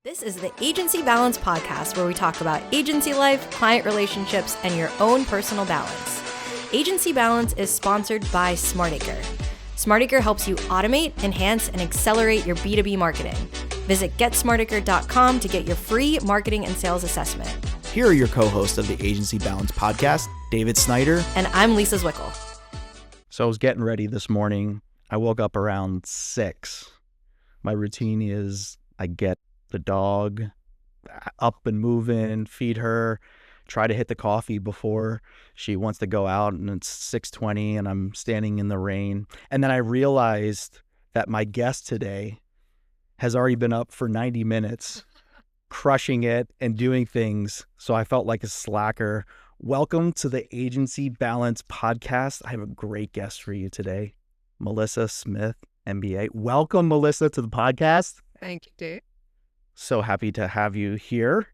This is the Agency Balance Podcast, where we talk about agency life, client relationships, and your own personal balance. Agency Balance is sponsored by SmartAcre. SmartAcre helps you automate, enhance, and accelerate your B2B marketing. Visit GetSmartAcre.com to get your free marketing and sales assessment. Here are your co-hosts of the Agency Balance Podcast, David Snyder. And I'm Lisa Zwickel. So I was getting ready this morning. I woke up around 6. My routine is I get the dog up and moving, feed her, try to hit the coffee before she wants to go out, and it's 6:20 and I'm standing in the rain. And then I realized that my guest today has already been up for 90 minutes, crushing it and doing things. So I felt like a slacker. Welcome to the Agency Balance Podcast. I have a great guest for you today, Melissa Smith, MBA. Welcome, Melissa, to the podcast. Thank you, Dave. So happy to have you here.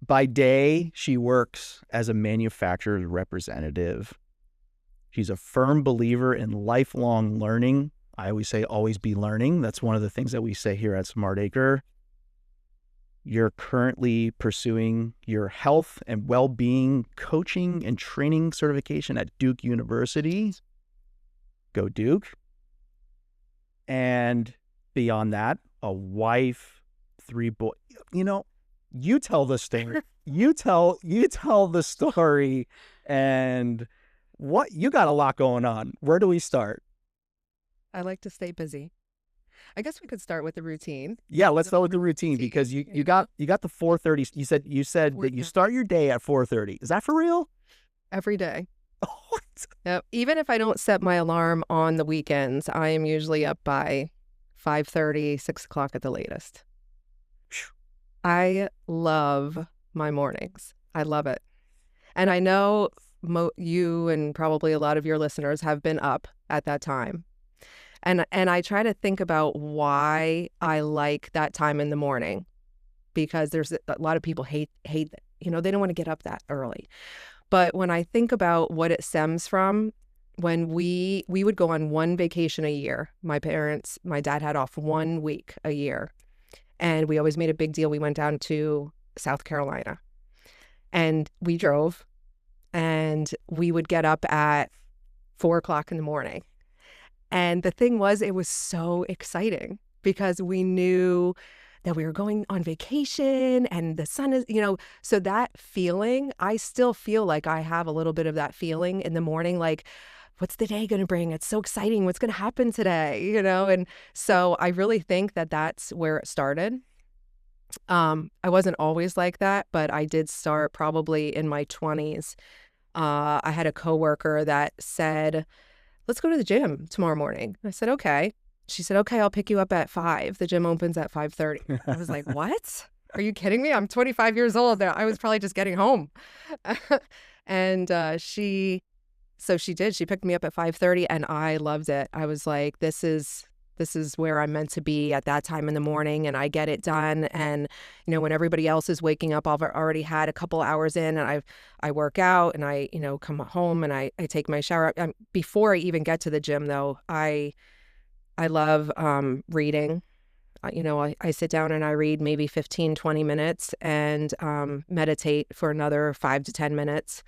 By day, she works as a manufacturer's representative. She's a firm believer in lifelong learning. I always say, always be learning. That's one of the things that we say here at SmartAcre. You're currently pursuing your health and well-being coaching and training certification at Duke University. Go Duke. And beyond that, a wife, 3 boys. You tell the story. you tell the story, and what you got a lot going on. Where do we start? I like to stay busy. I guess we could start with the routine. Yeah, let's start with the routine because you got the 4:30. You said that you start your day at 4:30. Is that for real? Every day. What? Yep. Even if I don't set my alarm on the weekends, I am usually up by 5:30, 6 o'clock at the latest. I love my mornings. I love it. And I know you and probably a lot of your listeners have been up at that time. And I try to think about why I like that time in the morning, because there's a lot of people hate it. They don't want to get up that early. But when I think about what it stems from, when we would go on one vacation a year, my dad had off 1 week a year. And we always made a big deal. We went down to South Carolina and we drove, and we would get up at 4 o'clock in the morning. And the thing was, it was so exciting because we knew that we were going on vacation and the sun is, so that feeling, I still feel like I have a little bit of that feeling in the morning, like, what's the day going to bring? It's so exciting. What's going to happen today? And so I really think that that's where it started. I wasn't always like that, but I did start probably in my 20s. I had a coworker that said, let's go to the gym tomorrow morning. I said, okay. She said, okay, I'll pick you up at 5. The gym opens at 5:30. I was like, what? Are you kidding me? I'm 25 years old. I was probably just getting home. And So she did. She picked me up at 5:30 and I loved it. I was like, this is where I'm meant to be at that time in the morning, and I get it done. And, when everybody else is waking up, I've already had a couple hours in, and I work out and I, come home and I take my shower. Before I even get to the gym though, I love reading. I sit down and I read maybe 15, 20 minutes and meditate for another 5 to 10 minutes.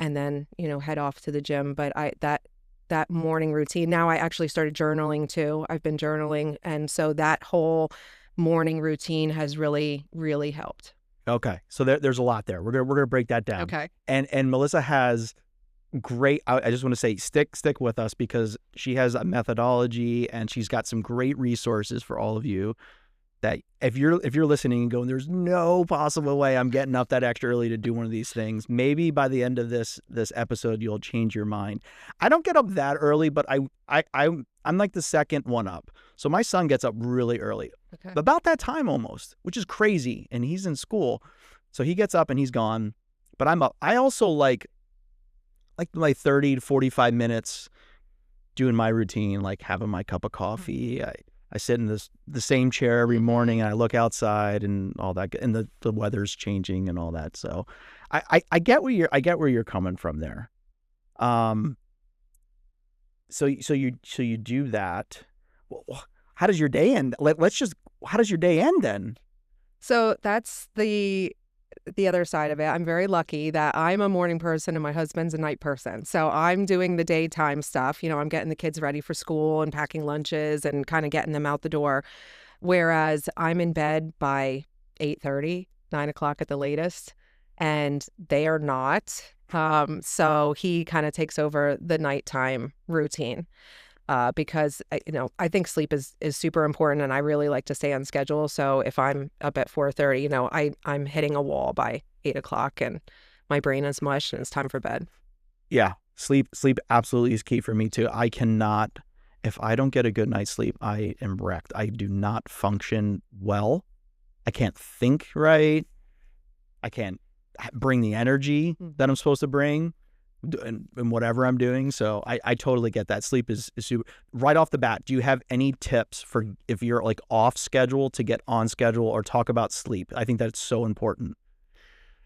And then, head off to the gym. But that morning routine, now I actually started journaling too. I've been journaling. And so that whole morning routine has really, really helped. Okay. So there's a lot there. We're gonna break that down. Okay. And Melissa has great, I just want to say, stick with us, because she has a methodology and she's got some great resources for all of you. That if you're listening and going, there's no possible way I'm getting up that extra early to do one of these things, maybe by the end of this episode you'll change your mind. I don't get up that early, but I'm like the second one up. So my son gets up really early, about that time almost, which is crazy, and he's in school, so he gets up and he's gone. But I'm up. I also like my 30 to 45 minutes doing my routine, like having my cup of coffee. I sit in the same chair every morning and I look outside and all that, and the weather's changing and all that. So I get where you're coming from there. So you do that. How does your day end? How does your day end then? So that's the other side of it. I'm very lucky that I'm a morning person and my husband's a night person. So I'm doing the daytime stuff. You know, I'm getting the kids ready for school and packing lunches and kind of getting them out the door. Whereas I'm in bed by 8:30, 9 o'clock at the latest, and they are not. So he kind of takes over the nighttime routine. Because I think sleep is super important, and I really like to stay on schedule. So if I'm up at 4:30, I'm hitting a wall by 8 o'clock, and my brain is mush, and it's time for bed. Yeah, sleep absolutely is key for me too. I cannot, if I don't get a good night's sleep, I am wrecked. I do not function well. I can't think right. I can't bring the energy that I'm supposed to bring in whatever I'm doing. So I totally get that. Sleep is super. Right off the bat, do you have any tips for if you're like off schedule to get on schedule, or talk about sleep? I think that's so important.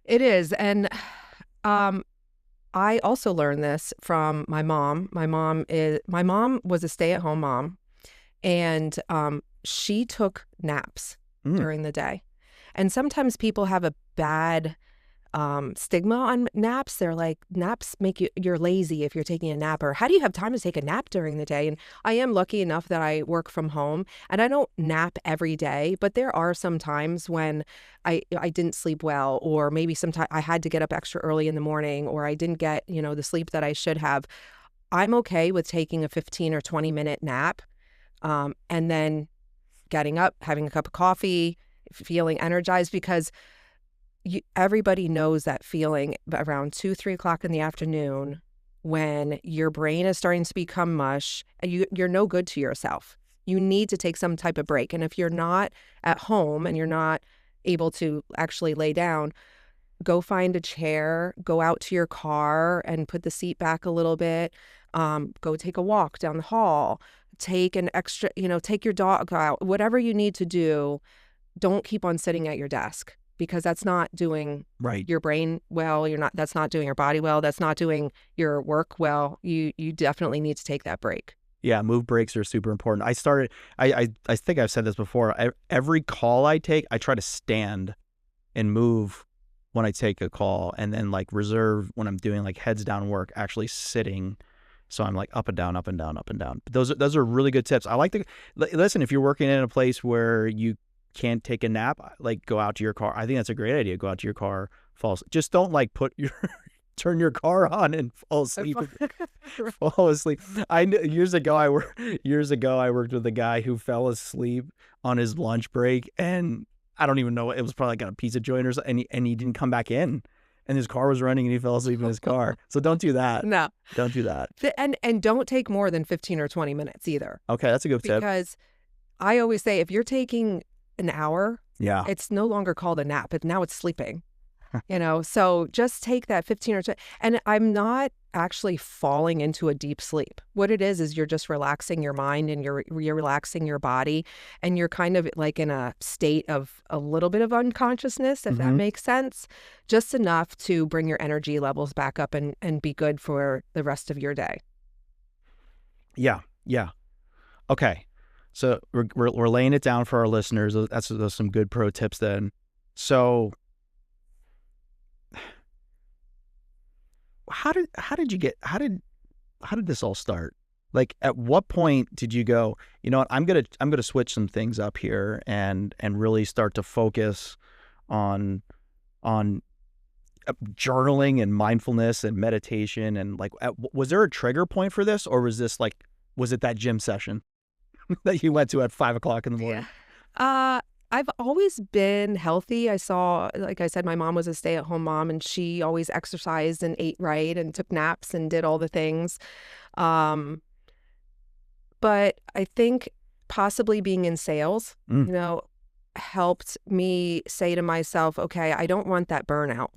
It is. And I also learned this from my mom. My mom was a stay-at-home mom, and she took naps during the day. And sometimes people have a bad stigma on naps. They're like, naps make you're lazy if you're taking a nap, or how do you have time to take a nap during the day? And I am lucky enough that I work from home and I don't nap every day, but there are some times when I didn't sleep well, or maybe sometimes I had to get up extra early in the morning, or I didn't get, the sleep that I should have. I'm okay with taking a 15 or 20-minute nap, and then getting up, having a cup of coffee, feeling energized, because everybody knows that feeling around 2-3 o'clock in the afternoon when your brain is starting to become mush. You're no good to yourself. You need to take some type of break. And if you're not at home and you're not able to actually lay down, go find a chair, go out to your car and put the seat back a little bit. Go take a walk down the hall. Take an extra, take your dog out. Whatever you need to do, don't keep on sitting at your desk, because that's not doing your brain well. That's not doing your body well. That's not doing your work well. You definitely need to take that break. Yeah, move breaks are super important. I think I've said this before. Every call I take, I try to stand and move when I take a call, and then like reserve when I'm doing like heads down work, actually sitting. So I'm like up and down, up and down, up and down. But those are really good tips. I like to listen. If you're working in a place where you can't take a nap, like go out to your car. I think that's a great idea. Go out to your car, just don't like turn your car on and fall asleep. Fall asleep. Years ago I worked with a guy who fell asleep on his lunch break, and I don't even know, it was probably like a pizza joint or something, and he didn't come back in, and his car was running and he fell asleep in his car. So don't do that. No. Don't do that. And don't take more than 15 or 20 minutes either. Okay, that's a good tip. Because I always say, if you're taking an hour, yeah, it's no longer called a nap, but now it's sleeping. So just take that 15 or 20. And I'm not actually falling into a deep sleep. What it is you're just relaxing your mind, and you're relaxing your body, and you're kind of like in a state of a little bit of unconsciousness, if that makes sense, just enough to bring your energy levels back up and be good for the rest of your day. Yeah. Okay. So we're laying it down for our listeners. That's some good pro tips then. So how did this all start? Like, at what point did you go, you know what, I'm gonna switch some things up here and really start to focus on journaling and mindfulness and meditation, and like, was there a trigger point for this, or was it that gym session that you went to at 5 o'clock in the morning? Yeah. I've always been healthy. Like I said, my mom was a stay-at-home mom, and she always exercised and ate right and took naps and did all the things. But I think possibly being in sales, helped me say to myself, okay, I don't want that burnout.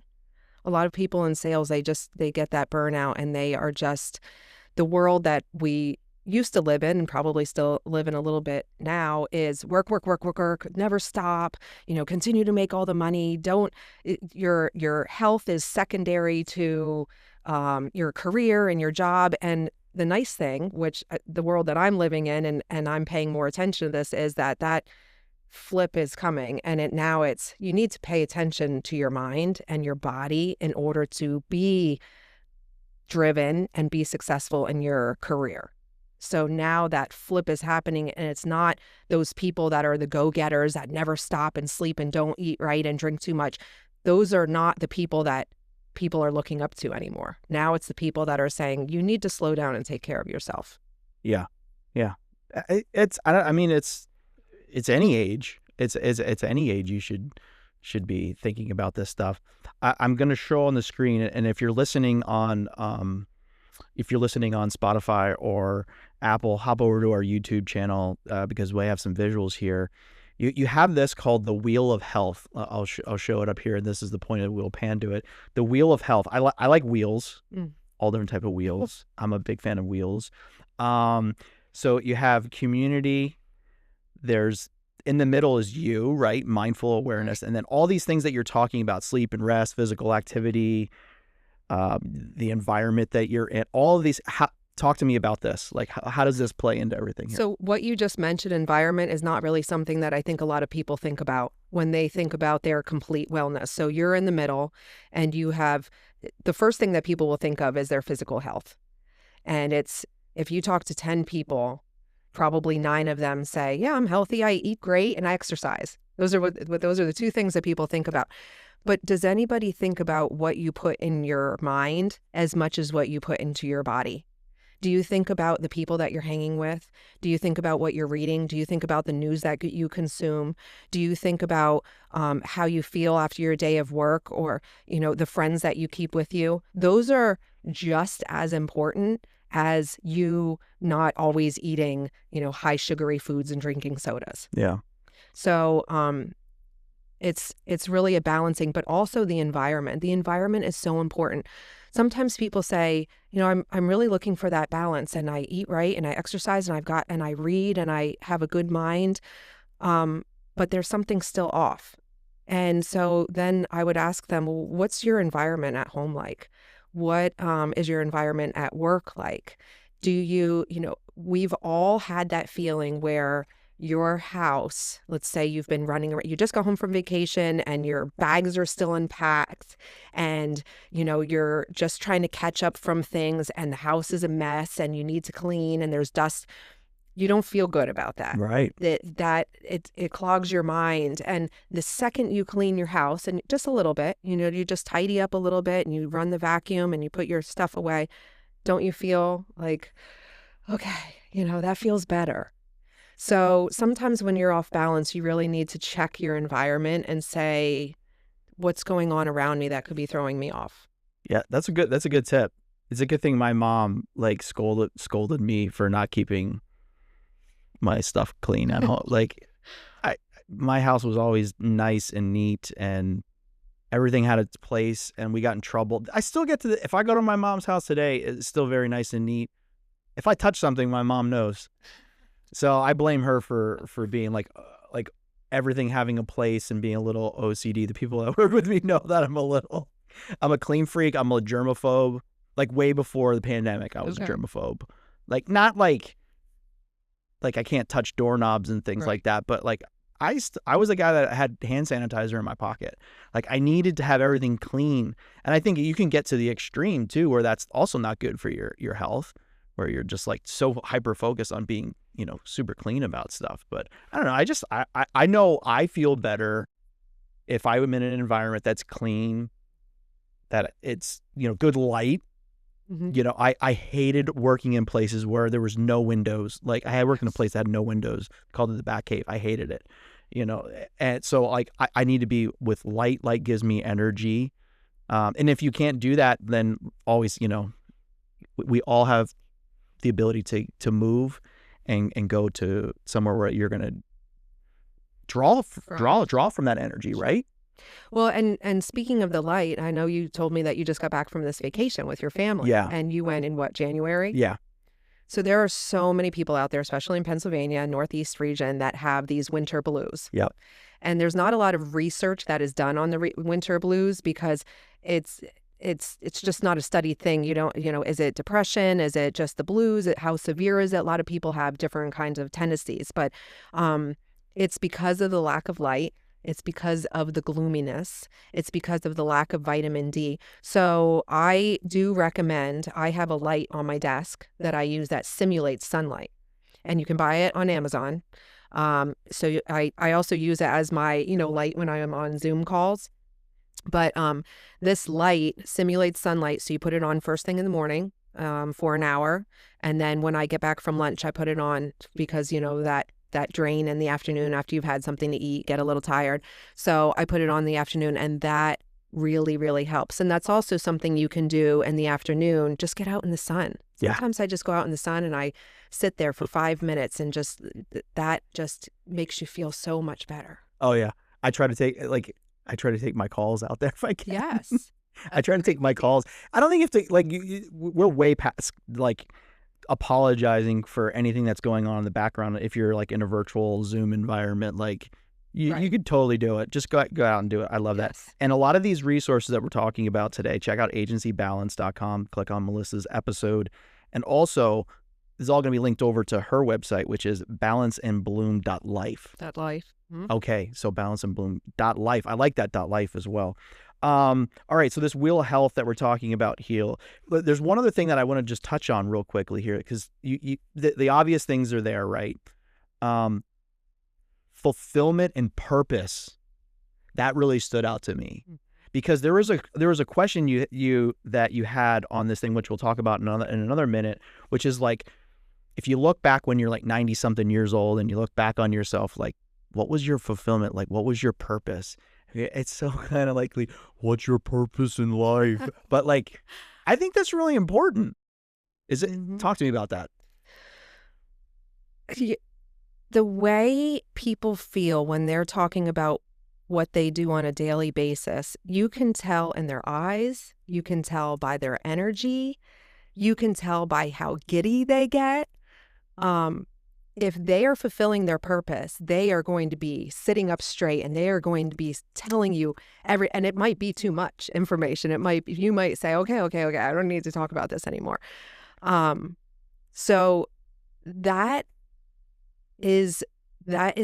A lot of people in sales, they get that burnout, and they are just, the world that we used to live in, and probably still live in a little bit now, is work, never stop, continue to make all the money. Your health is secondary to your career and your job. And the nice thing, which the world that I'm living in, and I'm paying more attention to this, is that flip is coming, and it's you need to pay attention to your mind and your body in order to be driven and be successful in your career. So now that flip is happening, and it's not those people that are the go-getters that never stop and sleep and don't eat right and drink too much. Those are not the people that people are looking up to anymore. Now it's the people that are saying, you need to slow down and take care of yourself. Yeah. Yeah. It's any age. It's any age you should be thinking about this stuff. I'm going to show on the screen, and if you're listening on Spotify or Apple, hop over to our YouTube channel because we have some visuals here. You have this called the Wheel of Health. I'll show it up here, and this is the point of we'll pan to it. The Wheel of Health. I like wheels, all different type of wheels. I'm a big fan of wheels. So you have community. There's in the middle is you, right? Mindful awareness, and then all these things that you're talking about: sleep and rest, physical activity, the environment that you're in. All of these. Talk to me about this. Like, how does this play into everything here? So what you just mentioned, environment, is not really something that I think a lot of people think about when they think about their complete wellness. So you're in the middle, and you have the first thing that people will think of is their physical health. And if you talk to 10 people, probably 9 of them say, yeah, I'm healthy, I eat great, and I exercise. Those are the 2 things that people think about. But does anybody think about what you put in your mind as much as what you put into your body? Do you think about the people that you're hanging with? Do you think about what you're reading? Do you think about the news that you consume? Do you think about how you feel after your day of work, or, the friends that you keep with you? Those are just as important as you not always eating, high sugary foods and drinking sodas. Yeah. So it's really a balancing, but also the environment. The environment is so important. Sometimes people say, I'm really looking for that balance, and I eat right, and I exercise, and I read, and I have a good mind, but there's something still off. And so then I would ask them, well, what's your environment at home like? What is your environment at work like? Do we've all had that feeling where your house, let's say you've been running around, you just got home from vacation and your bags are still unpacked, and you're just trying to catch up from things, and the house is a mess and you need to clean and there's dust. You don't feel good about that. Right. That it clogs your mind. And the second you clean your house, and just a little bit, you just tidy up a little bit and you run the vacuum and you put your stuff away, don't you feel like, okay, that feels better? So sometimes when you're off balance, you really need to check your environment and say, what's going on around me that could be throwing me off? Yeah, that's a good tip. It's a good thing my mom scolded me for not keeping my stuff clean at home. My house was always nice and neat, and everything had its place, and we got in trouble. I still get if I go to my mom's house today, it's still very nice and neat. If I touch something, my mom knows. So I blame her for being like everything having a place and being a little OCD. The people that work with me know that I'm a clean freak. I'm a germaphobe. Like way before the pandemic, I was a germaphobe. Like not like I can't touch doorknobs and things like that, but like I was a guy that had hand sanitizer in my pocket. Like I needed to have everything clean. And I think you can get to the extreme too, where that's also not good for your health, where you're just like so hyper focused on being, super clean about stuff. But I don't know. I know I feel better if I'm in an environment that's clean, that it's, good light. Mm-hmm. I hated working in places where there was no windows. Like I had worked in a place that had no windows, called it the Bat Cave. I hated it, and so like I need to be with light. Light gives me energy. And if you can't do that, then always, we all have the ability to move and go to somewhere where you're going to draw from that energy, right? Well, and speaking of the light, I know you told me that you just got back from this vacation with your family. Yeah. And you went in January? Yeah. So there are so many people out there, especially in Pennsylvania, Northeast region, that have these winter blues. Yep. And there's not a lot of research that is done on the winter blues because it's just not a studied thing. You don't, is it depression? Is it just the blues? How severe is it? A lot of people have different kinds of tendencies, but It's because of the lack of light. It's because of the gloominess. It's because of the lack of vitamin D. So I do recommend, I have a light on my desk that I use that simulates sunlight. And you can buy it on Amazon. I also use it as my, light when I am on Zoom calls. But this light simulates sunlight. So you put it on first thing in the morning for an hour. And then when I get back from lunch, I put it on because, that drain in the afternoon after you've had something to eat, get a little tired. So I put it on in the afternoon, and that really, really helps. And that's also something you can do in the afternoon. Just get out in the sun. Yeah. Sometimes I just go out in the sun and I sit there for 5 minutes, and that just makes you feel so much better. Oh yeah. I try to take my calls out there if I can. Yes. I try to take my calls. I don't think you have to, we're way past apologizing for anything that's going on in the background. If you're in a virtual Zoom environment, you could totally do it. Just go out and do it. I love that. And a lot of these resources that we're talking about today, check out agencybalance.com, click on Melissa's episode. And also, this is all going to be linked over to her website, which is balanceandbloom.life. .life. Mm-hmm. Okay, so balanceandbloom.life. I like that .life as well. All right, so this wheel of health that we're talking about here, there's one other thing that I want to just touch on real quickly here, because the obvious things are there, right? Fulfillment and purpose, that really stood out to me, because there was a question that you had on this thing, which we'll talk about in another minute, which is if you look back when you're 90 something years old and you look back on yourself, what was your fulfillment? What was your purpose? It's so kind of what's your purpose in life? But I think that's really important. Is it? Mm-hmm. Talk to me about that. The way people feel when they're talking about what they do on a daily basis, you can tell in their eyes, you can tell by their energy, you can tell by how giddy they get. If they are fulfilling their purpose, they are going to be sitting up straight, and they are going to be telling you and it might be too much information. You might say, okay, I don't need to talk about this anymore. So that is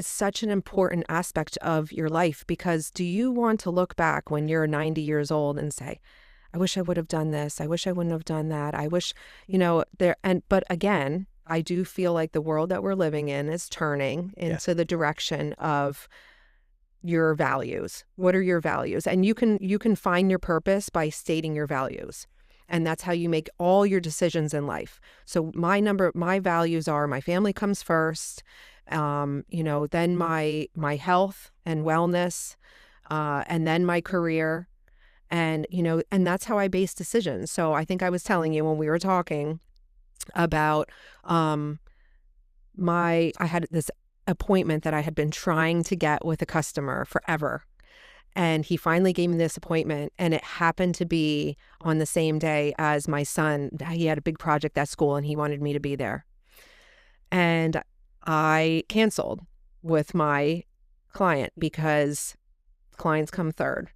such an important aspect of your life, because do you want to look back when you're 90 years old and say, I wish I would have done this. I wish I wouldn't have done that. I wish, but again, I do feel like the world that we're living in is turning into the direction of your values. What are your values? And you can find your purpose by stating your values. And that's how you make all your decisions in life. So my values are, my family comes first, then my health and wellness, and then my career. And that's how I base decisions. So I think I was telling you when we were talking about I had this appointment that I had been trying to get with a customer forever. And he finally gave me this appointment, and it happened to be on the same day as my son. He had a big project at school and he wanted me to be there. And I canceled with my client because clients come third.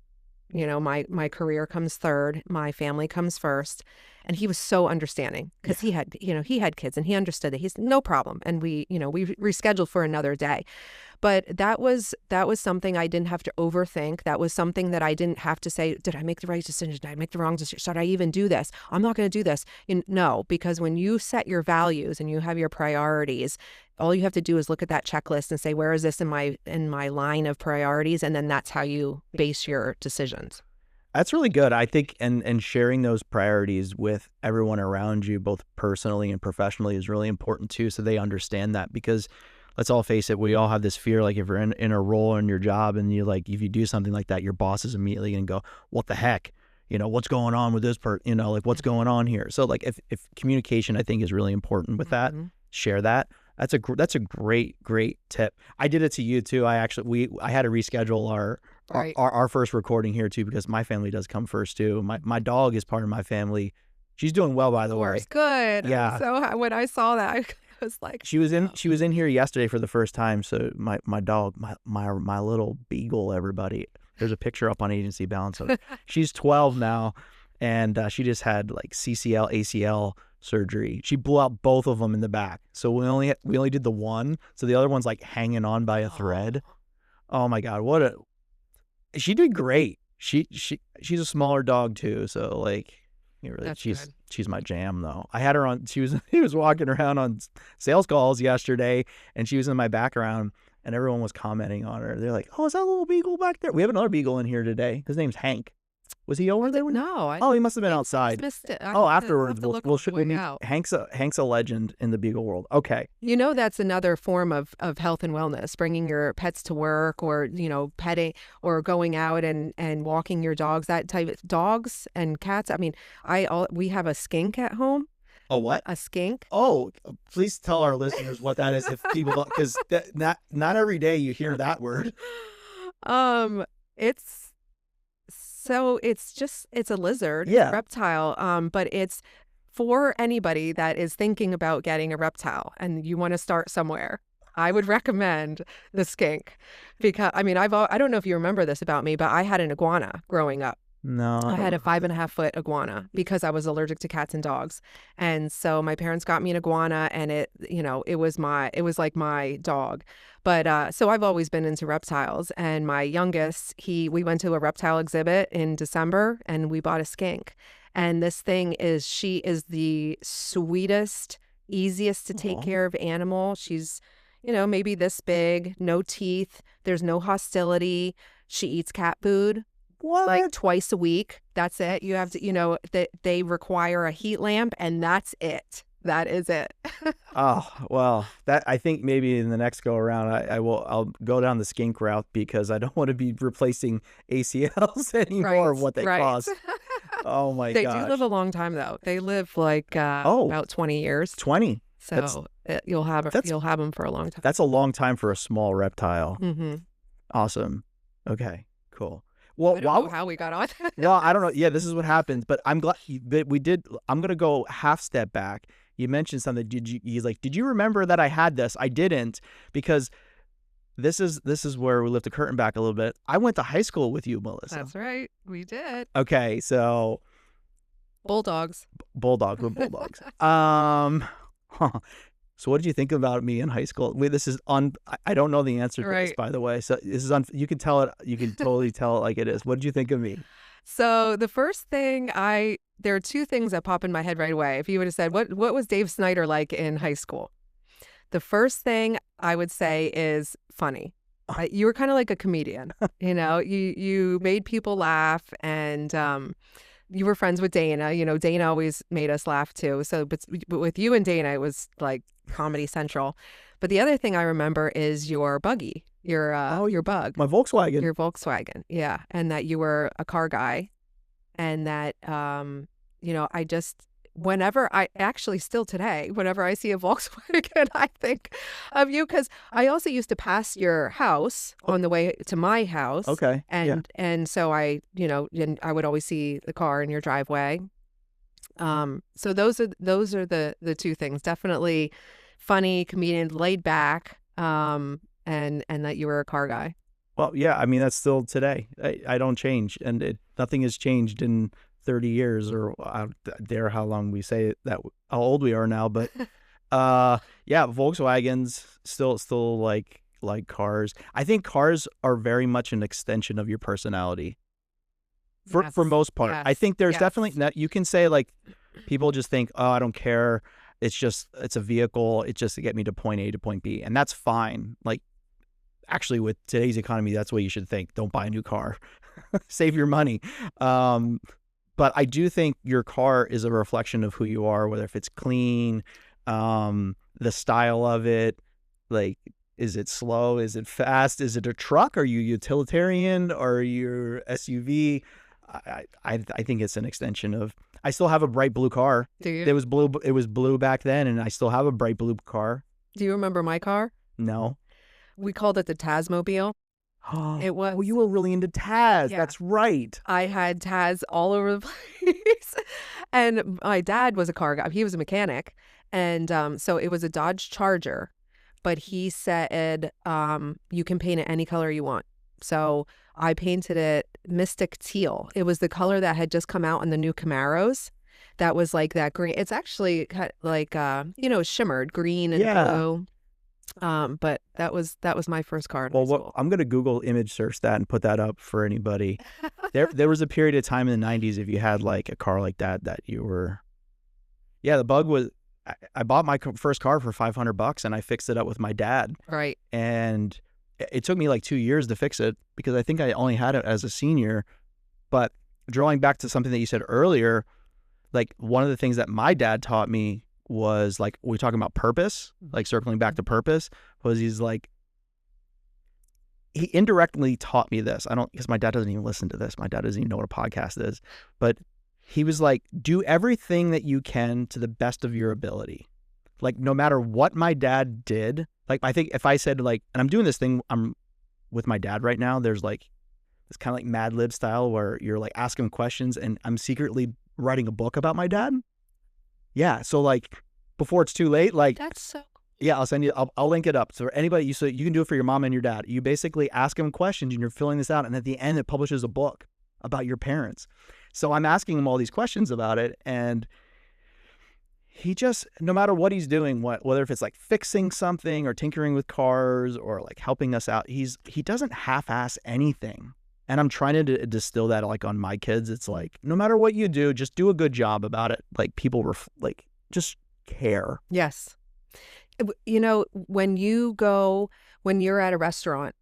My career comes third, my family comes first. And he was so understanding, because he had kids, and he understood that. He's no problem. And we rescheduled for another day. But that was something I didn't have to overthink. That was something that I didn't have to say, did I make the right decision? Did I make the wrong decision? Should I even do this? I'm not going to do this. No, because when you set your values and you have your priorities, all you have to do is look at that checklist and say, where is this in my line of priorities? And then that's how you base your decisions. That's really good. I think, and sharing those priorities with everyone around you, both personally and professionally, is really important too, so they understand that. Because let's all face it, we all have this fear, if you're in a role in your job and you if you do something like that, your boss is immediately going to go, what the heck? What's going on with this part? What's going on here? So if communication, I think, is really important with that, share that. That's a great tip. I did it to you too. I had to reschedule our first recording here too, because my family does come first too. My dog is part of my family. She's doing well, by the way. Good. Yeah. So when I saw that, I was like, she was in here yesterday for the first time. So my dog, my little beagle, everybody. There's a picture up on Agency Balance. She's 12 now, and she just had CCL, ACL surgery. She blew out both of them in the back. So we only did the one. So the other one's like hanging on by a thread. Oh my God. She did great. She's a smaller dog too. So like, she's my jam though. I had her on, she was walking around on sales calls yesterday and she was in my background and everyone was commenting on her. They're like, oh, is that little beagle back there? We have another beagle in here today. His name's Hank. Was he over there? No. He must have been outside. Missed it. Afterwards, we'll meet. Out. Hank's a legend in the beagle world. Okay. That's another form of health and wellness, bringing your pets to work or, petting or going out and walking your dogs, that type of dogs and cats. I mean, we have a skink at home. A what? A skink. Oh, please tell our listeners what that is if people don't, because not every day you hear that word. It's a lizard, yeah. Reptile, but it's for anybody that is thinking about getting a reptile and you want to start somewhere. I would recommend the skink because, I don't know if you remember this about me, but I had an iguana growing up. No. I had a 5.5-foot iguana because I was allergic to cats and dogs. And so my parents got me an iguana and it was like my dog. But so I've always been into reptiles, and my youngest, we went to a reptile exhibit in December and we bought a skink. And this thing she is the sweetest, easiest to take care of animal. She's, maybe this big, no teeth. There's no hostility. She eats cat food. What? Like twice a week. That's it. You have to, they require a heat lamp and that's it. That is it. Oh, well, that I think maybe in the next go around, I'll go down the skink route because I don't want to be replacing ACLs anymore of what they cost. Oh my gosh. They do live a long time though. They live like about 20 years. 20. So you'll have them for a long time. That's a long time for a small reptile. Mm-hmm. Awesome. Okay, cool. Well, I don't know how we got on. Well, I don't know. Yeah, this is what happens. But I'm glad that we did. I'm gonna go half step back. You mentioned something. He's like, did you remember that I had this? I didn't, because this is where we lift the curtain back a little bit. I went to high school with you, Melissa. That's right. We did. Okay, so bulldogs. Bulldogs. So what did you think about me in high school? Wait, this is I don't know the answer to this, by the way. So this is you can tell it. You can totally tell it like it is. What did you think of me? So the first thing there are two things that pop in my head right away. If you would have said, what was Dave Snyder like in high school? The first thing I would say is funny. You were kind of like a comedian. You made people laugh, and you were friends with Dana. Dana always made us laugh too. So, but with you and Dana, it was like Comedy Central. But the other thing I remember is your buggy, your bug. My Volkswagen. Your Volkswagen, yeah. And that you were a car guy, and that, whenever still today, whenever I see a Volkswagen, I think of you, because I also used to pass your house on the way to my house. Okay. And so I would always see the car in your driveway. So those are the two things. Definitely funny, comedian, laid back, and that you were a car guy. Well, yeah, I mean, that's still today. I don't change, and nothing has changed in 30 years, or I dare how long we say that, how old we are now. But yeah, Volkswagens still like cars. I think cars are very much an extension of your personality. For most part. Yes. I think there's definitely, you can say like, people just think, oh, I don't care. It's a vehicle. It's just to get me to point A to point B. And that's fine. Like, actually with today's economy, that's what you should think. Don't buy a new car. Save your money. But I do think your car is a reflection of who you are, whether if it's clean, the style of it, like, is it slow? Is it fast? Is it a truck? Are you utilitarian? Or are you SUV? I think it's an extension of. I still have a bright blue car. Do you? It was blue back then, and I still have a bright blue car. Do you remember my car? No. We called it the Tazmobile. It was. Oh, you were really into Taz. Yeah. That's right. I had Taz all over the place, and my dad was a car guy. He was a mechanic, and so it was a Dodge Charger, but he said you can paint it any color you want. So I painted it Mystic Teal. It was the color that had just come out in the new Camaros. that was like that green. It's actually kind of like shimmered green and Yeah. blue. But that was my first car in high Well, school. I'm going to Google image search that and put that up for anybody. There was a period of time in the 90s if you had like a car like that you were. Yeah, the Bug was. I bought my first car for $500 and I fixed it up with my dad. Right. And it took me like 2 years to fix it because I think I only had it as a senior. But drawing back to something that you said earlier, like one of the things that my dad taught me was like, we're talking about purpose, like circling back to purpose, was he indirectly taught me this. Because my dad doesn't even listen to this. My dad doesn't even know what a podcast is. But he was like, do everything that you can to the best of your ability. Like no matter what my dad did, like I think if I said like, and I'm doing this thing, I'm with my dad right now, there's like, it's kind of like Mad Lib style where you're like asking him questions and I'm secretly writing a book about my dad. Yeah. So like before it's too late, like That's so cool. Yeah, I'll send you. I'll link it up. So anybody, so you can do it for your mom and your dad. You basically ask them questions, and you're filling this out, and at the end, it publishes a book about your parents. So I'm asking him all these questions about it, and he just, no matter what he's doing, whether if it's like fixing something or tinkering with cars or like helping us out, he doesn't half-ass anything. And I'm trying to distill that like on my kids. It's like no matter what you do, just do a good job about it. Like people were like just care. Yes. You know, when you're at a restaurant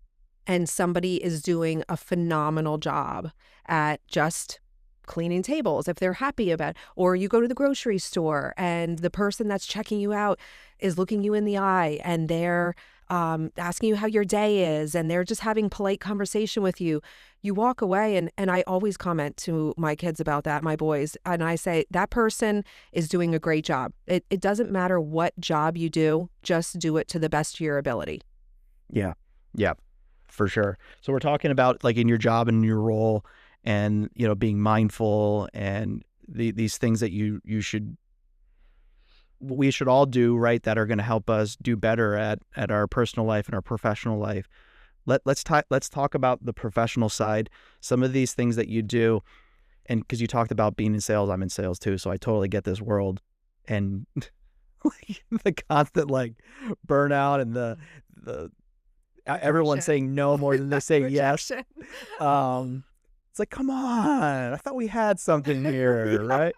and somebody is doing a phenomenal job at just cleaning tables, if they're happy about it, or you go to the grocery store and the person that's checking you out is looking you in the eye and they're asking you how your day is and they're just having polite conversation with you, you walk away and I always comment to my kids about that, my boys, and I say that person is doing a great job. It doesn't matter what job you do, just do it to the best of your ability. Yeah, for sure. So we're talking about like in your job and your role and, you know, being mindful and these things that we should all do, right, that are going to help us do better at our personal life and our professional life. Let's talk about the professional side. Some of these things that you do, and because you talked about being in sales, I'm in sales too, so I totally get this world and the constant like burnout and the everyone saying no more than they say yes. It's like, come on, I thought we had something here, right?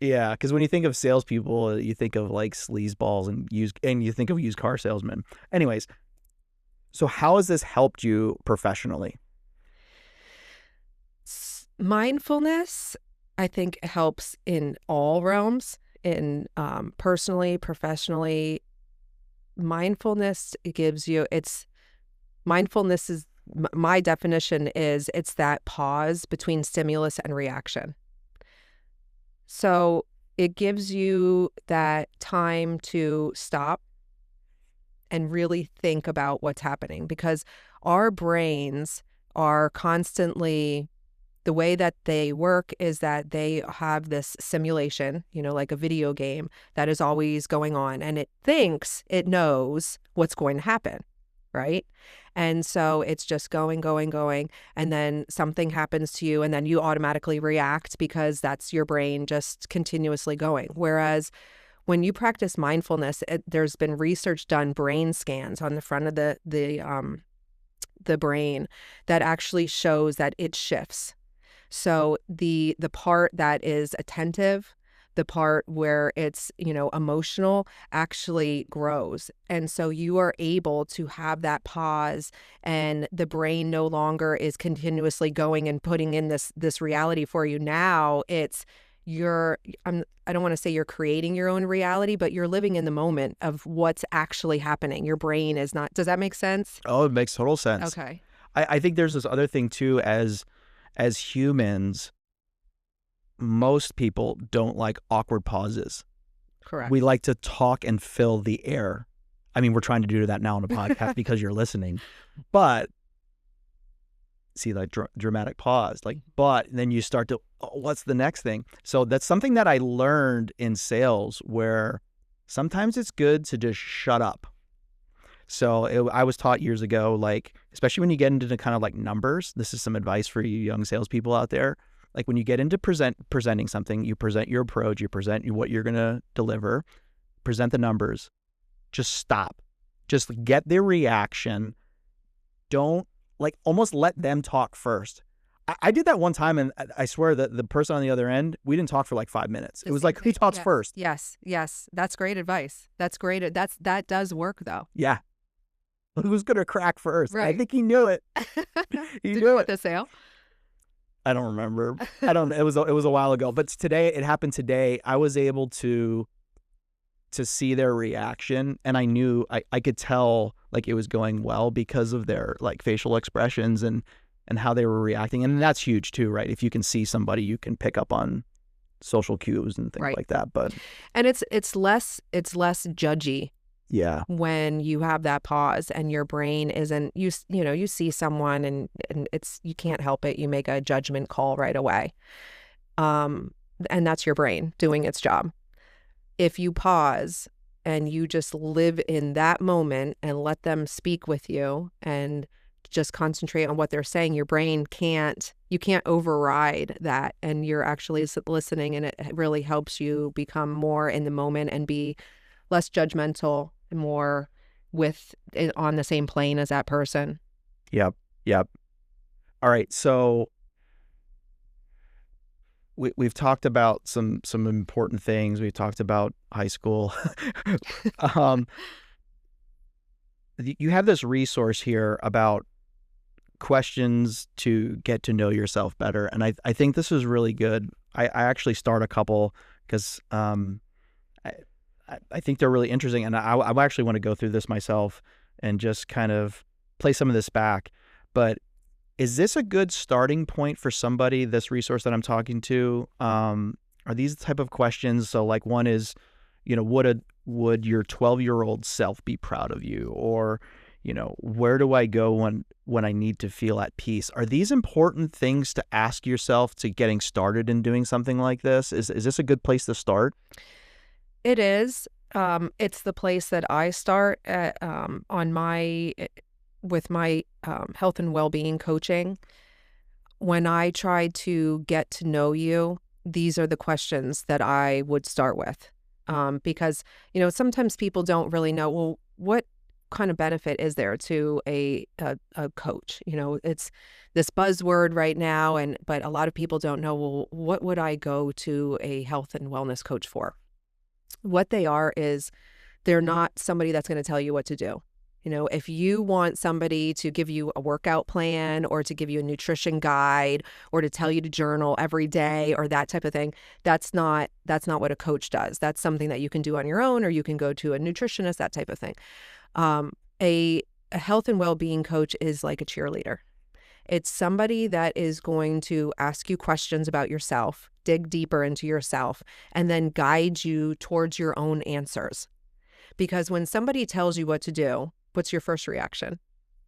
Yeah, because when you think of salespeople, you think of like sleazeballs and you think of used car salesmen. Anyways, so how has this helped you professionally? Mindfulness, I think, helps in all realms, in personally, professionally. Mindfulness gives you, mindfulness is, my definition is, it's that pause between stimulus and reaction. So it gives you that time to stop and really think about what's happening, because our brains are constantly, the way that they work is that they have this simulation, you know, like a video game that is always going on, and it thinks it knows what's going to happen, right? And so it's just going, and then something happens to you, and then you automatically react because that's your brain just continuously going. Whereas when you practice mindfulness, there's been research done, brain scans on the front of the brain that actually shows that it shifts. So the part that is attentive, the part where it's, you know, emotional, actually grows. And so you are able to have that pause, and the brain no longer is continuously going and putting in this reality for you. Now it's I don't want to say you're creating your own reality, but you're living in the moment of what's actually happening. Your brain is not. Does that make sense? Oh, it makes total sense. Okay. I think there's this other thing too, as humans, most people don't like awkward pauses. Correct. We like to talk and fill the air. I mean, we're trying to do that now on a podcast because you're listening. But see, like dramatic pause, like, but then you start to, what's the next thing? So that's something that I learned in sales, where sometimes it's good to just shut up. So I was taught years ago, like, especially when you get into the kind of like numbers, this is some advice for you young salespeople out there. like when you get into presenting something, you present your approach, you present what you're going to deliver, present the numbers, just stop. Just get their reaction. Don't like almost let them talk first. I did that one time, and I swear that the person on the other end, we didn't talk for like 5 minutes. It was like, who talks first? Yes. That's great advice. That's great. That does work though. Yeah. Who's going to crack first? Right. I think he knew it. He Did knew you it. get the sale? I don't remember. It was a while ago, but it happened today. I was able to see their reaction, and I knew I could tell like it was going well because of their like facial expressions and how they were reacting. And that's huge too, right? If you can see somebody, you can pick up on social cues and things like that. But and it's less judgy. Yeah. When you have that pause and your brain isn't, you see someone and it's, you can't help it. You make a judgment call right away. And that's your brain doing its job. If you pause and you just live in that moment and let them speak with you and just concentrate on what they're saying, your brain you can't override that. And you're actually listening, and it really helps you become more in the moment and be less judgmental and more on the same plane as that person. Yep. All right. So we've talked about some important things. We've talked about high school. You have this resource here about questions to get to know yourself better. And I think this is really good. I actually start a couple because I think they're really interesting, and I actually want to go through this myself and just kind of play some of this back. But is this a good starting point for somebody, this resource that I'm talking to? Are these the type of questions? So like one is, would your 12-year-old self be proud of you? Or, where do I go when I need to feel at peace? Are these important things to ask yourself to getting started in doing something like this? Is this a good place to start? It is. It's the place that I start at, with my health and well-being coaching. When I try to get to know you, these are the questions that I would start with. Because, sometimes people don't really know, well, what kind of benefit is there to a coach? It's this buzzword right now, but a lot of people don't know, well, what would I go to a health and wellness coach for? What they are is they're not somebody that's going to tell you what to do. If you want somebody to give you a workout plan or to give you a nutrition guide or to tell you to journal every day or that type of thing, that's not what a coach does. That's something that you can do on your own, or you can go to a nutritionist, that type of thing. A health and well-being coach is like a cheerleader. It's somebody that is going to ask you questions about yourself, dig deeper into yourself, and then guide you towards your own answers. Because when somebody tells you what to do, what's your first reaction?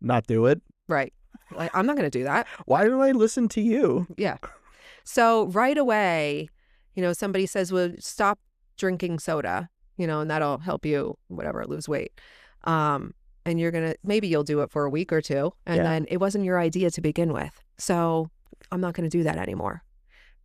Not do it. Right. Like, I'm not going to do that. Why do I listen to you? Yeah. So right away, somebody says, well, stop drinking soda, and that'll help you, lose weight. And maybe you'll do it for a week or two, and then it wasn't your idea to begin with. So I'm not going to do that anymore.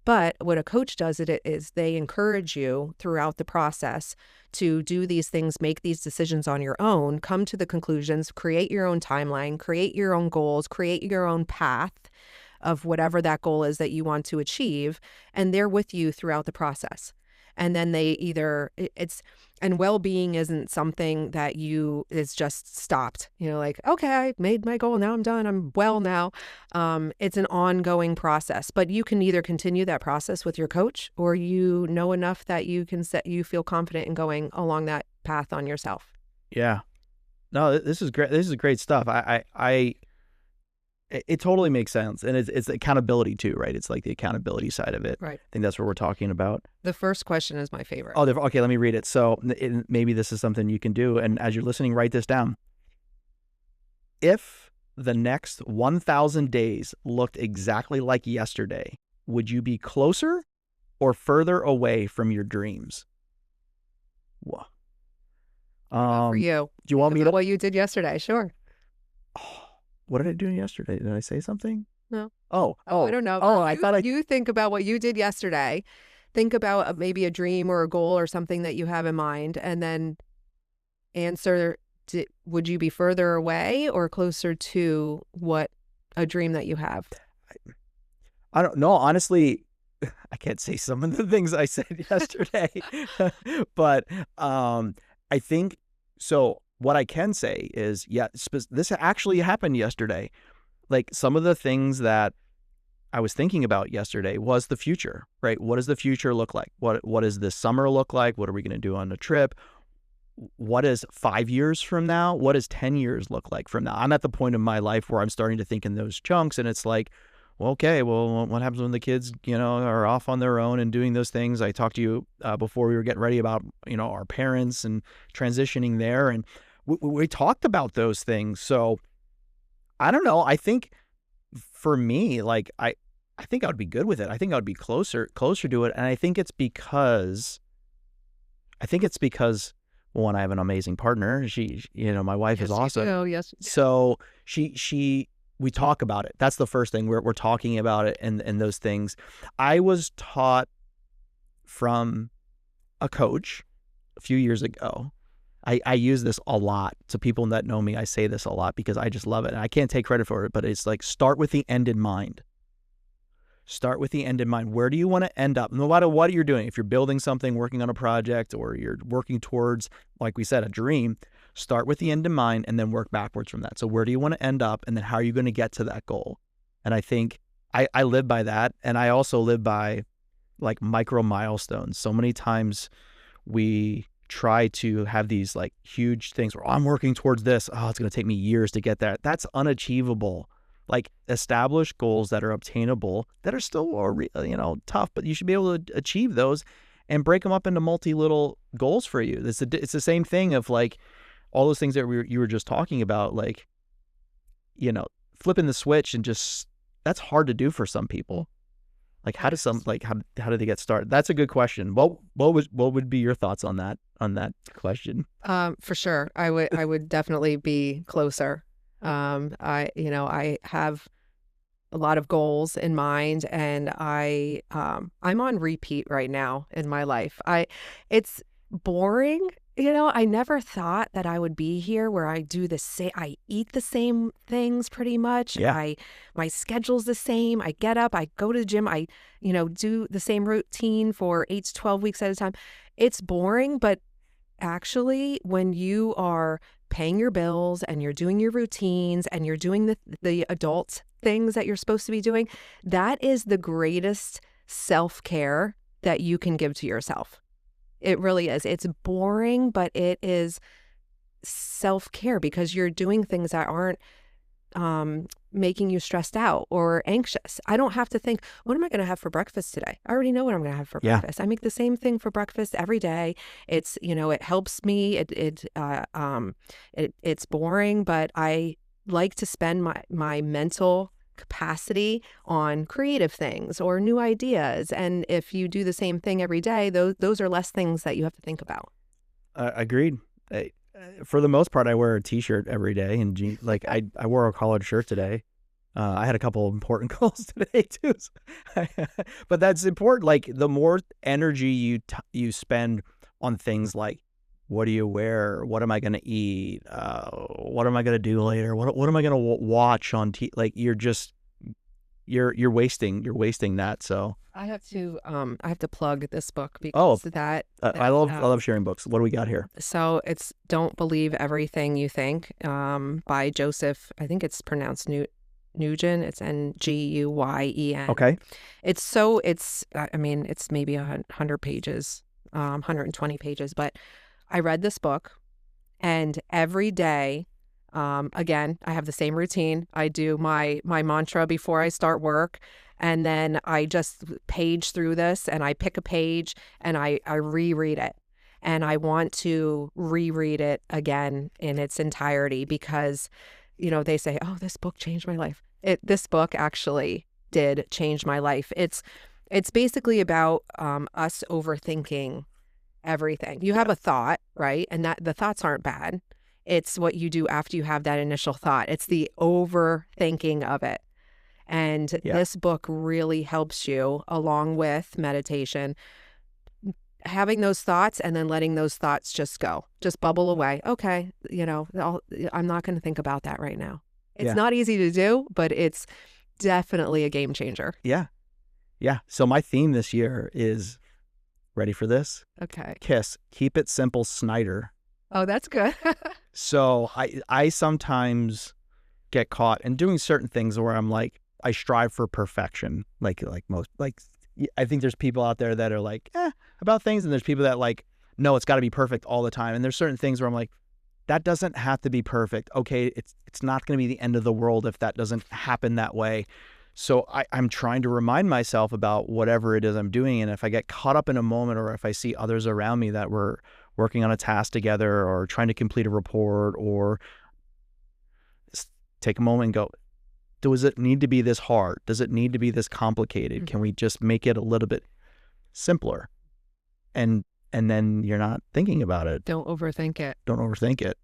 But what a coach does is they encourage you throughout the process to do these things, make these decisions on your own, come to the conclusions, create your own timeline, create your own goals, create your own path of whatever that goal is that you want to achieve. And they're with you throughout the process. And then and well-being isn't something that is just stopped. Like, okay, I made my goal. Now I'm done. I'm well now. It's an ongoing process, but you can either continue that process with your coach, or you know enough that you feel confident in going along that path on yourself. Yeah. No, this is great. This is great stuff. It totally makes sense. And it's accountability too, right? It's like the accountability side of it. Right. I think that's what we're talking about. The first question is my favorite. Oh, okay. Let me read it. So maybe this is something you can do. And as you're listening, write this down. If the next 1,000 days looked exactly like yesterday, would you be closer or further away from your dreams? Whoa. For you. Do you want me to? What you did yesterday? Sure. What did I do yesterday? Did I say something? No. Oh, I don't know. I thought you think about what you did yesterday. Think about maybe a dream or a goal or something that you have in mind, and then answer, would you be further away or closer to what a dream that you have? I don't know. Honestly, I can't say some of the things I said yesterday, but I think so. What I can say is, yeah, this actually happened yesterday. Like some of the things that I was thinking about yesterday was the future, right? What does the future look like? What does this summer look like? What are we going to do on the trip? What is 5 years from now? What does 10 years look like from now? I'm at the point in my life where I'm starting to think in those chunks, and it's like, well, okay, well, what happens when the kids, are off on their own and doing those things? I talked to you before we were getting ready about, our parents and transitioning there, and we talked about those things. So I don't know. I think for me, like I think I would be good with it. I think I would be closer to it, and I think it's because one, I have an amazing partner. She, my wife is awesome. Oh, yes. So we talk about it. That's the first thing. We're talking about it and those things. I was taught from a coach a few years ago. I use this a lot. To people that know me, I say this a lot because I just love it. And I can't take credit for it, but it's like, start with the end in mind. Start with the end in mind. Where do you want to end up? No matter what you're doing, if you're building something, working on a project, or you're working towards, like we said, a dream, start with the end in mind and then work backwards from that. So where do you want to end up? And then how are you going to get to that goal? And I think I live by that. And I also live by like micro milestones. So many times we try to have these like huge things where I'm working towards this. Oh, it's going to take me years to get there. That's unachievable. Like, establish goals that are obtainable, that are still, tough, but you should be able to achieve those and break them up into multi-little goals for you. It's the same thing of like all those things that you were just talking about, like, flipping the switch, and just, that's hard to do for some people. Like, how do they get started? That's a good question. What would be your thoughts on that question? For sure. I would definitely be closer. I have a lot of goals in mind, and I'm on repeat right now in my life. It's boring. I never thought that I would be here where I eat the same things pretty much. Yeah. My schedule's the same. I get up, I go to the gym, I, do the same routine for 8 to 12 weeks at a time. It's boring, but actually, when you are paying your bills and you're doing your routines and you're doing the adult things that you're supposed to be doing, that is the greatest self-care that you can give to yourself. It really is. It's boring, but it is self-care because you're doing things that aren't making you stressed out or anxious. I don't have to think, what am I going to have for breakfast today? I already know what I'm going to have for breakfast. I make the same thing for breakfast every day. It's, it helps me. It's boring, but I like to spend my mental capacity on creative things or new ideas. And if you do the same thing every day, those are less things that you have to think about. Agreed. For the most part, I wear a t-shirt every day, and jeans. Like I wore a collared shirt today. I had a couple of important calls today too, but that's important. Like, the more energy you spend on things like, what do you wear? What am I going to eat? What am I going to do later? What am I going to watch on TV? Like, you're wasting that. So I have to plug this book because I love sharing books. What do we got here? So it's Don't Believe Everything You Think, by Joseph. I think it's pronounced Nguyen. It's Nguyen. Okay. It's maybe 100 pages, 120 pages, but I read this book, and every day, again, I have the same routine. I do my mantra before I start work, and then I just page through this, and I pick a page and I reread it. And I want to reread it again in its entirety because, they say, oh, this book changed my life. This book actually did change my life. It's basically about us overthinking everything. You have a thought, right? And that the thoughts aren't bad. It's what you do after you have that initial thought. It's the overthinking of it. And Yeah. this book really helps you, along with meditation, having those thoughts and then letting those thoughts just go, just bubble away. Okay, I'm not going to think about that right now. It's Yeah. not easy to do, but it's definitely a game changer. Yeah. Yeah. So my theme this year is, ready for this? Okay. KISS, keep it simple, Snyder. Oh, that's good. So I sometimes get caught in doing certain things where I'm like, I strive for perfection. I think there's people out there that are like, about things. And there's people that like, no, it's got to be perfect all the time. And there's certain things where I'm like, that doesn't have to be perfect. Okay, it's not going to be the end of the world if that doesn't happen that way. So I'm trying to remind myself about whatever it is I'm doing. And if I get caught up in a moment, or if I see others around me that we're working on a task together or trying to complete a report, or take a moment and go, does it need to be this hard? Does it need to be this complicated? Can we just make it a little bit simpler? And then you're not thinking about it. Don't overthink it. Don't overthink it.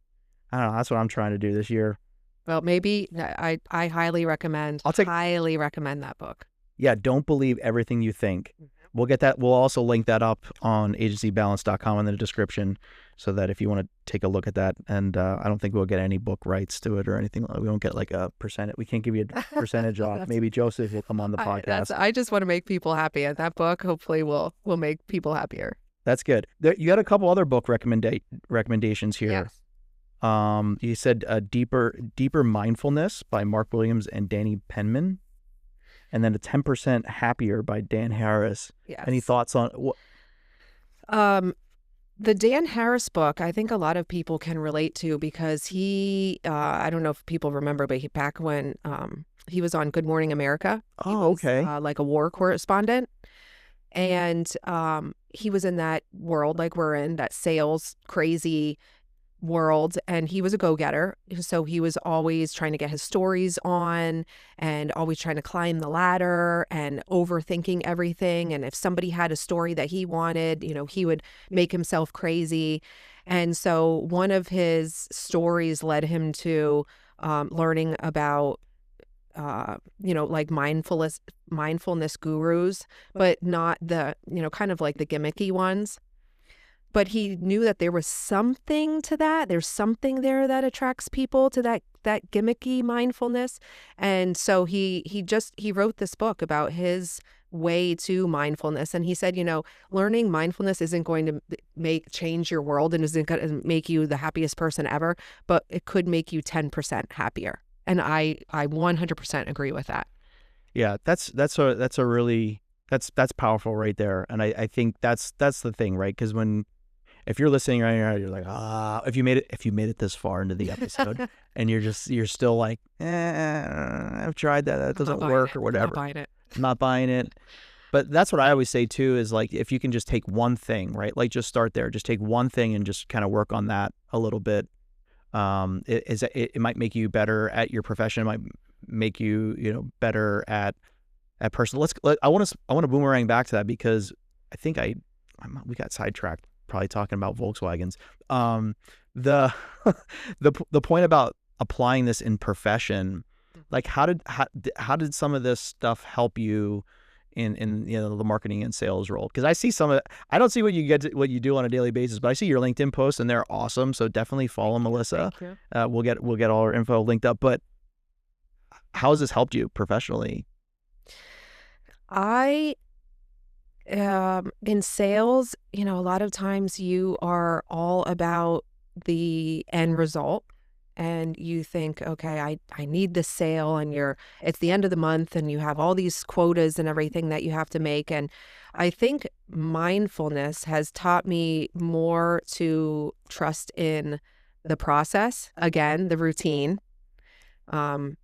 I don't know. That's what I'm trying to do this year. Well, maybe I highly recommend that book. Yeah, don't believe everything you think. We'll get that. We'll also link that up on agencybalance.com in the description, so that if you want to take a look at that. And I don't think we'll get any book rights to it or anything. We don't get like a percentage. We can't give you a percentage off. Maybe Joseph will come on the podcast. I just want to make people happy, and that book hopefully will make people happier. That's good. You got a couple other book recommendations here. Yes. You said Deeper Mindfulness by Mark Williams and Danny Penman, and then a 10% Happier by Dan Harris. Yes. Any thoughts on what? The Dan Harris book, I think a lot of people can relate to, because he, I don't know if people remember, but back when he was on Good Morning America. Oh, okay. Like a war correspondent. And he was in that world like we're in, that sales crazy world, and he was a go-getter. So he was always trying to get his stories on and always trying to climb the ladder and overthinking everything. And if somebody had a story that he wanted, he would make himself crazy. And so one of his stories led him to learning about like mindfulness gurus, but not the, kind of like the gimmicky ones. But he knew that there was something to that. There's something there that attracts people to that gimmicky mindfulness. And so he wrote this book about his way to mindfulness. And he said, learning mindfulness isn't going to change your world and isn't going to make you the happiest person ever, but it could make you 10% happier. And I 100% agree with that. Yeah, that's powerful right there. And I think that's the thing, right? Because if you're listening right now, you're like, if you made it this far into the episode and you're still like, I've tried that doesn't work or whatever. I'm not buying it. But that's what I always say too, is like, if you can just take one thing, right? Like just start there, just take one thing and just kind of work on that a little bit. It might make you better at your profession. It might make you, better at personal. I want to boomerang back to that, because I think we got sidetracked probably talking about Volkswagens. The point about applying this in profession, like how did some of this stuff help you in the marketing and sales role? Because I see I don't see what you do on a daily basis, but I see your LinkedIn posts and they're awesome. So definitely follow Melissa. Thank you. We'll get all our info linked up. But how has this helped you professionally? In sales, a lot of times you are all about the end result, and you think, okay, I need this sale, and it's the end of the month and you have all these quotas and everything that you have to make. And I think mindfulness has taught me more to trust in the process, again, the routine.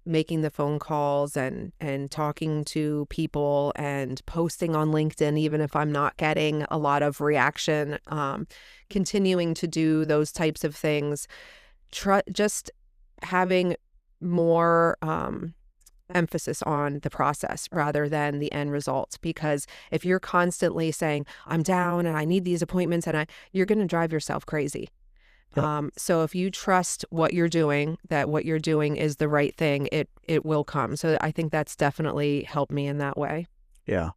Making the phone calls and talking to people and posting on LinkedIn, even if I'm not getting a lot of reaction, continuing to do those types of things, just having more emphasis on the process rather than the end result. Because if you're constantly saying, I'm down and I need these appointments, and you're going to drive yourself crazy. Yep. So if you trust what you're doing, that what you're doing is the right thing, it will come. So I think that's definitely helped me in that way. Yeah.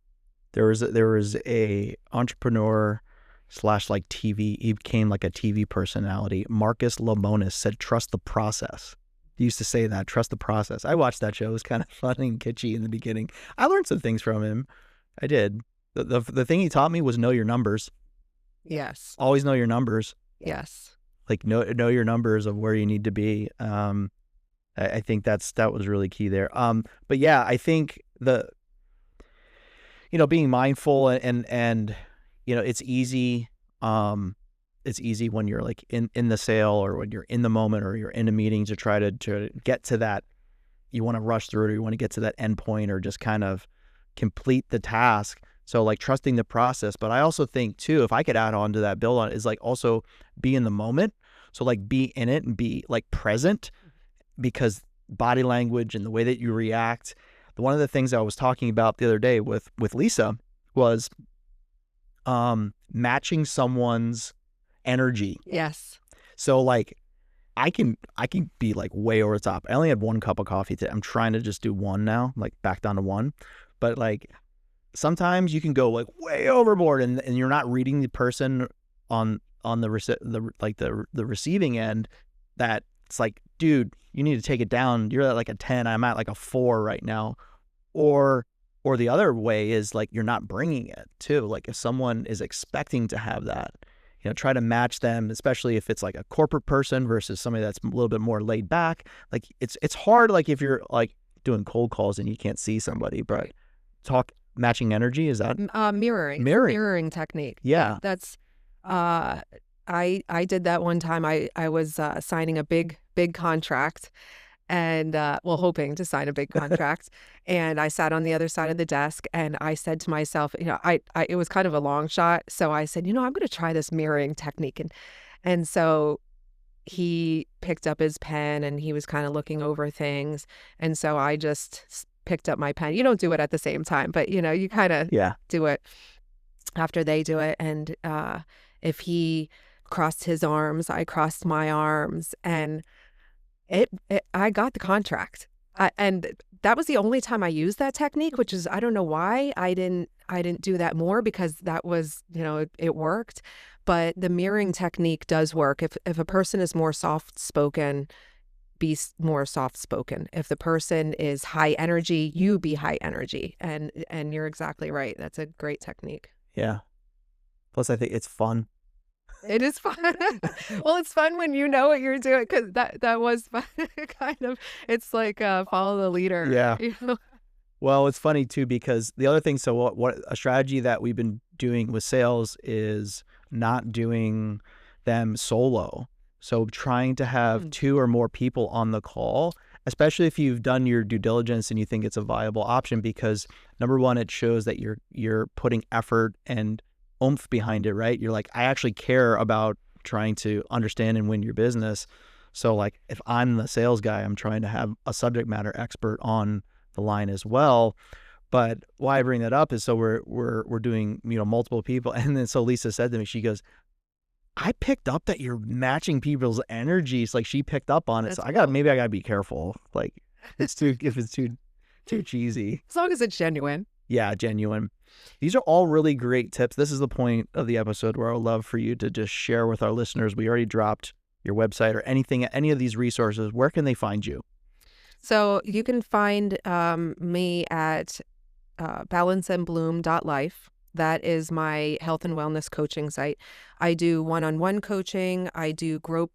There was a entrepreneur slash like TV. He became like a TV personality. Marcus Lemonis said, "Trust the process." He used to say that, "Trust the process." I watched that show. It was kind of funny and kitschy in the beginning. I learned some things from him. I did. The thing he taught me was know your numbers. Yes. Always know your numbers. Yes. Like know your numbers of where you need to be. I think that was really key there. But yeah, I think being mindful and it's easy. It's easy when you're like in the sale or when you're in the moment or you're in a meeting to try to get to that. You want to rush through it or you want to get to that end point or just kind of complete the task. So like trusting the process. But I also think too, if I could add on to that, build on it, is like also be in the moment. So like be in it and be like present, because body language and the way that you react. One of the things I was talking about the other day with Lisa was matching someone's energy. Yes. So like I can be like way over the top. I only had 1 cup of coffee today. I'm trying to just do 1 now, like back down to 1. But like sometimes you can go like way overboard and you're not reading the person on the receiving end, that it's like, dude, you need to take it down. You're at like a 10. I'm at like a 4 right now. Or the other way is like you're not bringing it too. Like if someone is expecting to have that, try to match them, especially if it's like a corporate person versus somebody that's a little bit more laid back. Like it's hard, like if you're like doing cold calls and you can't see somebody, but matching energy, is that mirroring technique. Yeah. That's I did that one time. I was signing a big contract and hoping to sign a big contract. And I sat on the other side of the desk and I said to myself, it was kind of a long shot. So I said, I'm going to try this mirroring technique. And so he picked up his pen and he was kind of looking over things. And so I just picked up my pen. You don't do it at the same time, but you kind of do it after they do it. And if he crossed his arms, I crossed my arms, and I got the contract. And that was the only time I used that technique, which is, I don't know why I didn't do that more, because that was, it worked. But the mirroring technique does work. If a person is more soft-spoken, be more soft-spoken. If the person is high energy, you be high energy. And you're exactly right. That's a great technique. Yeah. Plus, I think it's fun. It is fun. Well, it's fun when you know what you're doing, because that was fun. Kind of, it's like follow the leader. Yeah. Well, it's funny too, because the other thing, so what a strategy that we've been doing with sales is not doing them solo. So trying to have 2 or more people on the call, especially if you've done your due diligence and you think it's a viable option, because number one, it shows that you're putting effort and oomph behind it, right? You're like, I actually care about trying to understand and win your business. So like if I'm the sales guy, I'm trying to have a subject matter expert on the line as well. But why I bring that up is so we're doing, multiple people. And then so Lisa said to me, she goes, I picked up that you're matching people's energies. Like she picked up on it. That's So cool. maybe I gotta be careful. Like if it's too cheesy. As long as it's genuine. Yeah, genuine. These are all really great tips. This is the point of the episode where I would love for you to just share with our listeners. We already dropped your website or any of these resources. Where can they find you? So you can find me at balanceandbloom.life. That is my health and wellness coaching site. I do one-on-one coaching. I do group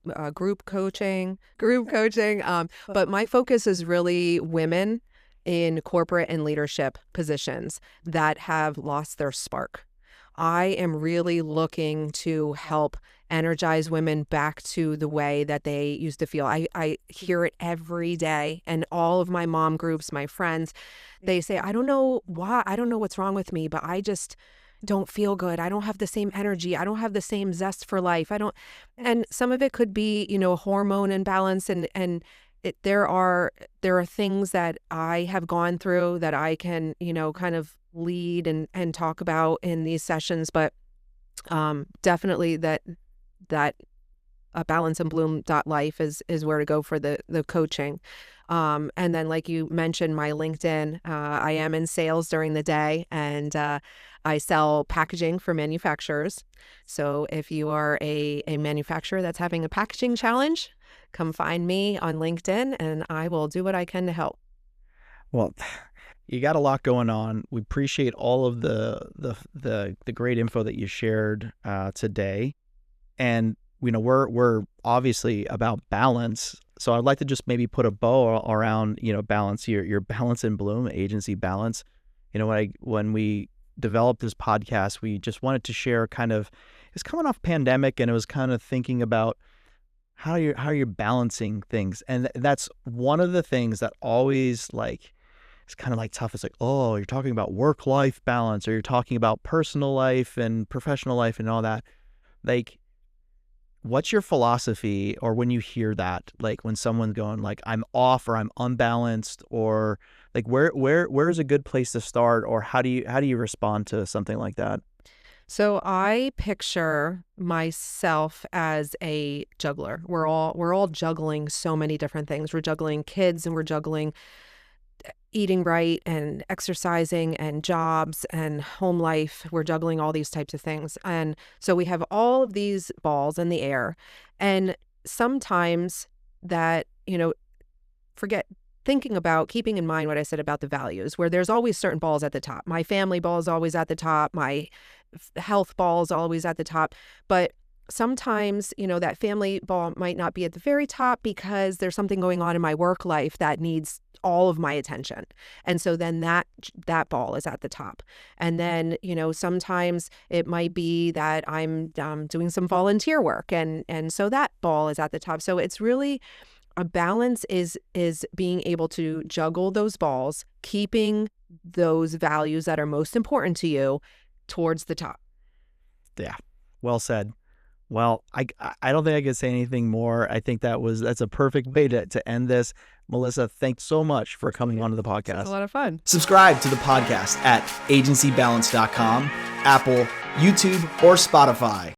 coaching. But my focus is really women in corporate and leadership positions that have lost their spark. I am really looking to help energize women back to the way that they used to feel. I hear it every day, and all of my mom groups, my friends, they say, I don't know why, I don't know what's wrong with me, but I just don't feel good. I don't have the same energy. I don't have the same zest for life. And some of it could be, a hormone imbalance, and there are things that I have gone through that I can, kind of lead and talk about in these sessions, but definitely that balanceandbloom.life is where to go for the coaching. And then, like you mentioned, my LinkedIn, I am in sales during the day, and I sell packaging for manufacturers. So if you are a manufacturer that's having a packaging challenge, come find me on LinkedIn and I will do what I can to help. Well, you got a lot going on. We appreciate all of the great info that you shared today. And we're obviously about balance. So I'd like to just maybe put a bow around, balance, your balance and bloom, agency balance. When we developed this podcast, we just wanted to share it's coming off pandemic, and it was kind of thinking about how you're balancing things. And that's one of the things that always it's kind of tough. It's oh, you're talking about work-life balance, or you're talking about personal life and professional life and all that. What's your philosophy, or when you hear that, when someone's going I'm off or I'm unbalanced, or where is a good place to start, or how do you respond to something like that? So I picture myself as a juggler. We're all juggling so many different things. We're juggling kids, and we're juggling eating right and exercising and jobs and home life. We're juggling all these types of things. And so we have all of these balls in the air. And sometimes that, thinking about keeping in mind what I said about the values, where there's always certain balls at the top. My family ball is always at the top. My health ball is always at the top. But sometimes, that family ball might not be at the very top because there's something going on in my work life that needs all of my attention. And so then that ball is at the top. And then, sometimes it might be that I'm doing some volunteer work, and so that ball is at the top. So it's really a balance is being able to juggle those balls, keeping those values that are most important to you towards the top. Yeah, well said. Well, I don't think I could say anything more. I think that's a perfect way to end this. Melissa, thanks so much for coming onto the podcast. It's a lot of fun. Subscribe to the podcast at agencybalance.com, Apple, YouTube, or Spotify.